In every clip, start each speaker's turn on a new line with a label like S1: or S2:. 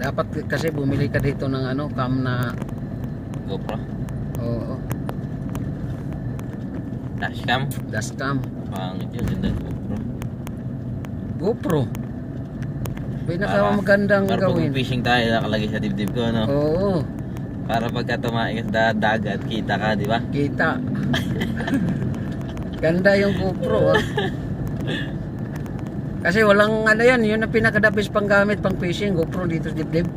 S1: Dapat kasi bumili ka dito ng ano, cam na
S2: GoPro.
S1: oo,
S2: Dashcam.
S1: dashcam.
S2: Pangit yun. Ganda yung GoPro.
S1: GoPro. Pinakamagandang
S2: Para pag
S1: gawin.
S2: fishing tayo, nakalagay sa dibdib ko, no?
S1: Oo,
S2: Para pagka tumain ka sa dagat, kita ka, di ba?
S1: kita. Ganda yung GoPro, ah. Kasi walang ano yan, yun ang pinakadabis pang gamit pang fishing, GoPro dito sa dibdib.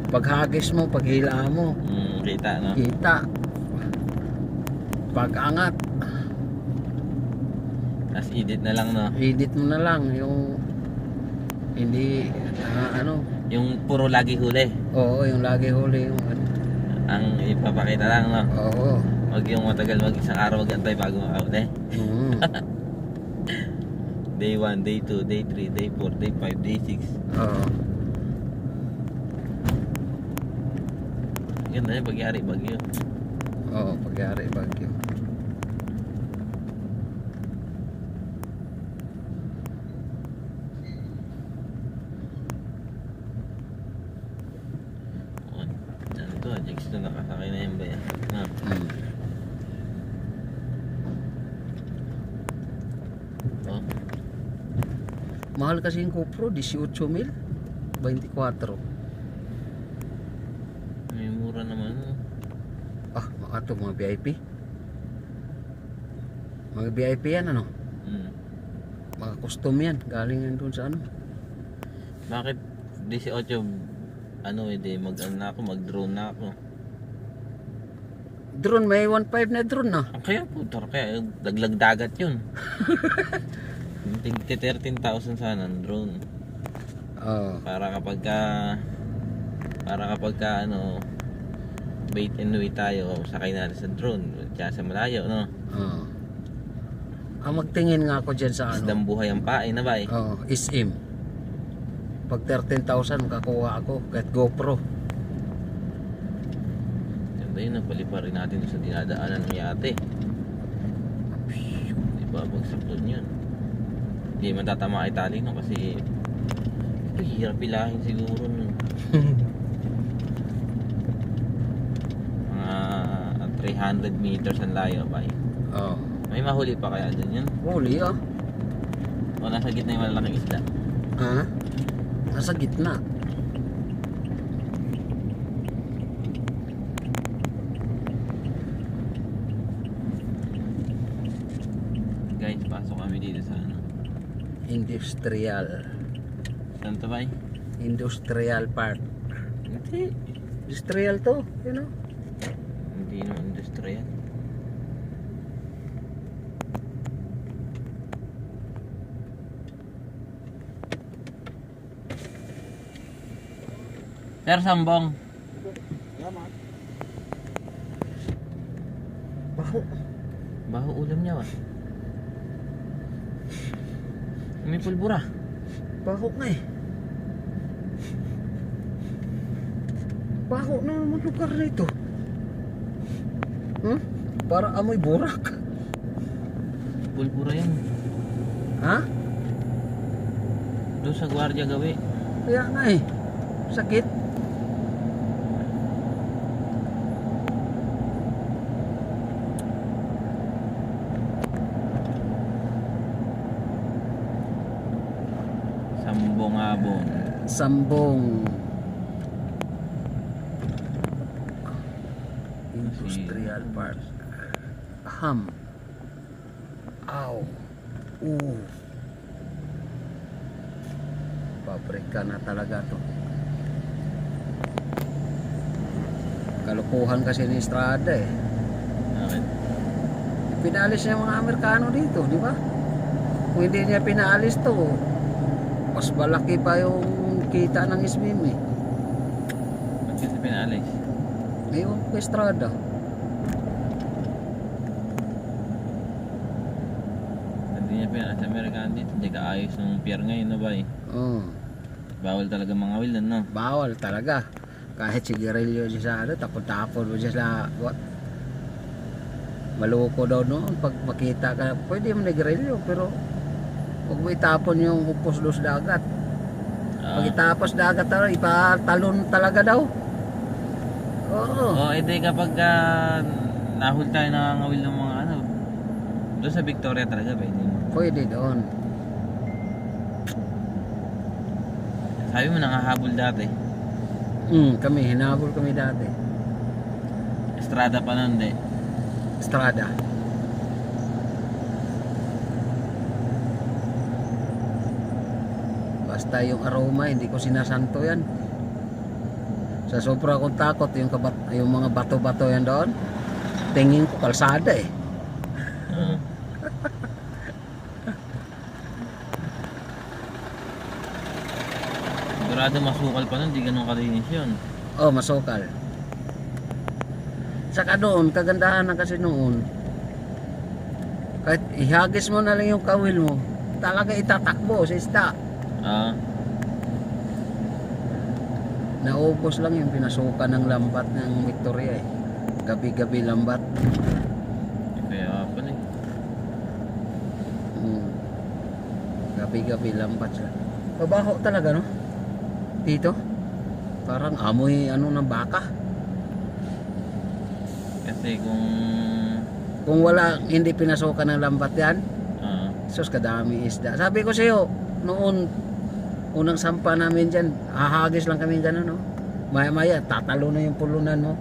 S1: Pag hagis mo, pag hila mo,
S2: Kita, no?
S1: kita. Pag angat,
S2: Tapos edit na lang, no?
S1: edit mo na lang yung hindi ano,
S2: Yung puro lagi huli.
S1: oo, yung lagi huli yung ano.
S2: Ang ipapakita lang, no?
S1: Oo.
S2: Huwag yung matagal, mag isang araw mag-antay bago makahuli.
S1: Mm.
S2: Day 1, day 2, day 3, day 4, day 5, day 6.
S1: Oo.
S2: Ganda yung pagyari, bagyo.
S1: Oo, pagyari bagyo.
S2: Ano to, jigs to, nakasakay na yung bayan. No?
S1: Mm.
S2: Oh,
S1: Mahal kasi yung GoPro, 18,000, 24.
S2: may mura naman, no?
S1: Ah, ito mga VIP. Mga VIP yan ano? Mga custom yan, galing yan doon sa ano.
S2: Bakit 18, ano, hindi, mag-ano na ako, mag-drone na ako.
S1: Drone, may 1.5 na drone na.
S2: Kaya putar, kaya daglag dagat yun. Tigti 13,000 sana ang drone.
S1: Oo.
S2: Para kapag ka ano, bait and wait tayo, sakay natin sa drone, tsaka sa malayo, no?
S1: Oo. Magtingin nga ako dyan sa ano.
S2: Isdang buhay ang pain na ba eh.
S1: Oo, SM. Pag 13,000 makakuha ako kahit GoPro.
S2: Ganda yun, napalipa rin natin sa dinadaanan ng yate. Di ba, bagsak doon yun. Hindi man tatama kay tali, no? Kasi ito, hirap pilahin siguro, no? Mga 300 meters ang layo ba eh.
S1: Oo.
S2: May mahuli pa kaya dyan yun?
S1: Huli ah.
S2: O nasa gitna yung malalaking isla?
S1: Ha? Nasa gitna.
S2: Guys, pasok kami dito sa ano?
S1: Industrial.
S2: Saan to ba eh?
S1: Industrial Park.
S2: Hindi.
S1: Industrial to, you know?
S2: Hindi naman industrial. Sir Sambong.
S1: Baho.
S2: Baho ulam niya ba? May pulbura.
S1: Baho nga eh. Baho na naman lugar na ito. Hmm? Para amoy burak.
S2: Pulbura yan.
S1: Ha?
S2: Doon sa gwardiya gawi.
S1: Kaya nga eh. Sakit.
S2: Sambong-abong.
S1: Sambong. Industrial Park. Ham. Aw. Pabrika na talaga to. Kalukuhan kasi ni Estrada eh.
S2: Bakit?
S1: Pinalis niya mga Amerikano dito, di ba? Kung hindi niya pinaalis to, mas malaki pa yung kita ng SBM eh.
S2: Ba't kasi pinalis?
S1: Ngayon ko Estrada.
S2: Hindi niya pinalis sa Amerikan dito. Hindi kaayos ng pier ngayon na ba eh.
S1: Oh,
S2: Bawal talaga mga will no?
S1: bawal talaga. Kahit sigarilyo siya sa ano, tapon-tapon mo siya sa what? Maloko daw noon pag makita ka, pwede mo nagrilyo pero huwag mo itapon yung upos doon sa dagat. Pagkatapos dagat talaga, ipatalon talaga daw. Oo.
S2: Oo, edi kapag nahul tayo nangangawil ng mga ano, doon sa Victoria talaga pwede.
S1: Pwede doon.
S2: Sabi mo nangahabol dati.
S1: Kami, hinabol kami dati.
S2: Estrada pa nun, di.
S1: Estrada. Basta yung aroma, hindi ko sinasanto yan. Sa sobra akong takot, yung mga bato-bato yan doon, tingin ko kalsada eh.
S2: Oo. Sigurado masukal pa nun, di ganun kalinis yun.
S1: Oh, masukal. Saka doon, kagandahan na kasi noon, kahit ihagis mo na lang yung kawil mo, talaga itatakbo sa isda.
S2: Ah,
S1: Naubos lang yung pinasukan ng lambat ng Victoria eh. Gabi-gabi lambat.
S2: kaya pala eh.
S1: Gabi-gabi lambat siya. Mabaho talaga no? Dito. Parang amoy ano ng baka.
S2: Kasi kung
S1: Kung wala, hindi pinasukan ng lambat yan, sus kadami isda. Sabi ko sa'yo, noon, unang sampa namin dyan, hahagis lang kami dyan, no? Maya-maya, tatalo na yung pulunan mo.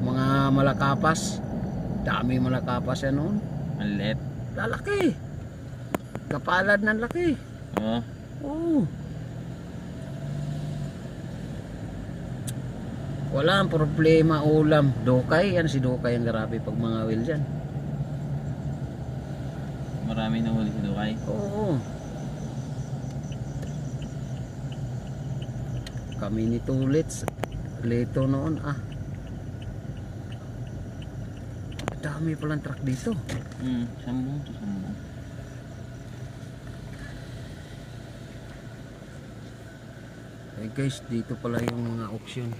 S1: Mga malakapas, dami malakapas yan noon.
S2: maliit.
S1: Lalaki. Kapalad ng laki.
S2: Oo.
S1: Oo. Wala ang problema ulam. Dukay, yan si Dukay ang garapi pag mga wil dyan.
S2: Marami na huli si Dukay.
S1: Oo. Kami ni Tulits. Leto noon Dami palang truck dito.
S2: Sambong to sambong.
S1: Eh guys, dito pala yung mga auction.